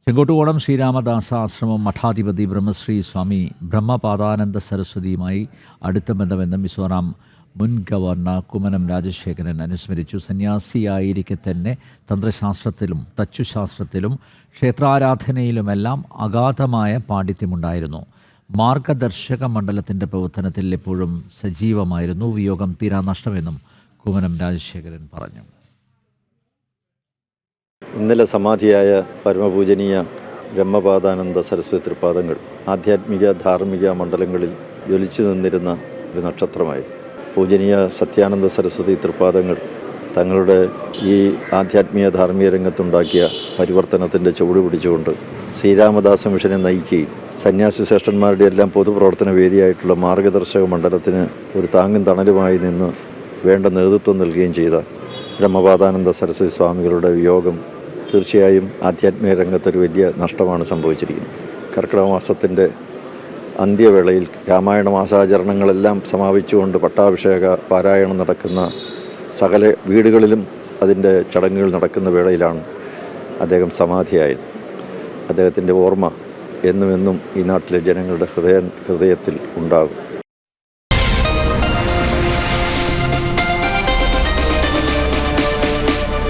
ചെങ്കോട്ടുകോണം ശ്രീരാമദാസ ആശ്രമം മഠാധിപതി ബ്രഹ്മശ്രീ സ്വാമി ബ്രഹ്മപാദാനന്ദ സരസ്വതിയുമായി അടുത്ത ബന്ധമെന്ന് മിസോറാം മുൻ ഗവർണർ കുമ്മനം രാജശേഖരൻ അനുസ്മരിച്ചു. സന്യാസിയായിരിക്കെ തന്നെ തന്ത്രശാസ്ത്രത്തിലും തച്ചുശാസ്ത്രത്തിലും ക്ഷേത്രാരാധനയിലുമെല്ലാം അഗാധമായ പാണ്ഡിത്യമുണ്ടായിരുന്നു. മാർഗദർശക മണ്ഡലത്തിൻ്റെ പ്രവർത്തനത്തിൽ എപ്പോഴും സജീവമായിരുന്നു. വിയോഗം തീരാ നഷ്ടമെന്നും കുമ്മനം രാജശേഖരൻ പറഞ്ഞു. ഇന്നലെ സമാധിയായ പരമപൂജനീയ ബ്രഹ്മപാദാനന്ദ സരസ്വതി തൃപ്പാദങ്ങൾ ആധ്യാത്മിക ധാർമ്മിക മണ്ഡലങ്ങളിൽ ജ്വലിച്ചു നിന്നിരുന്ന ഒരു നക്ഷത്രമായിരുന്നു. പൂജനീയ സത്യാനന്ദ സരസ്വതി തൃപ്പാദങ്ങൾ തങ്ങളുടെ ഈ ആധ്യാത്മിക ധാർമ്മിക രംഗത്തുണ്ടാക്കിയ പരിവർത്തനത്തിൻ്റെ ചുവട് പിടിച്ചുകൊണ്ട് ശ്രീരാമദാസ മിഷനെ നയിക്കുകയും സന്യാസി ശ്രേഷ്ഠന്മാരുടെ എല്ലാം പൊതുപ്രവർത്തന വേദിയായിട്ടുള്ള മാർഗദർശക മണ്ഡലത്തിന് ഒരു താങ്ങും തണലുമായി നിന്ന് വേണ്ട നേതൃത്വം നൽകുകയും ചെയ്ത ബ്രഹ്മപാദാനന്ദ സരസ്വതി സ്വാമികളുടെ വിയോഗം തീർച്ചയായും ആധ്യാത്മിക രംഗത്തൊരു വലിയ നഷ്ടമാണ് സംഭവിച്ചിരിക്കുന്നത്. കർക്കിടക മാസത്തിൻ്റെ അന്ത്യവേളയിൽ രാമായണ മാസാചരണങ്ങളെല്ലാം സമാപിച്ചുകൊണ്ട് പട്ടാഭിഷേക പാരായണം നടക്കുന്ന സകല വീടുകളിലും അതിൻ്റെ ചടങ്ങുകൾ നടക്കുന്ന വേളയിലാണ് അദ്ദേഹം സമാധിയായത്. അദ്ദേഹത്തിൻ്റെ ഓർമ്മ എന്നുമെന്നും ഈ നാട്ടിലെ ജനങ്ങളുടെ ഹൃദയത്തിൽ ഉണ്ടാകും.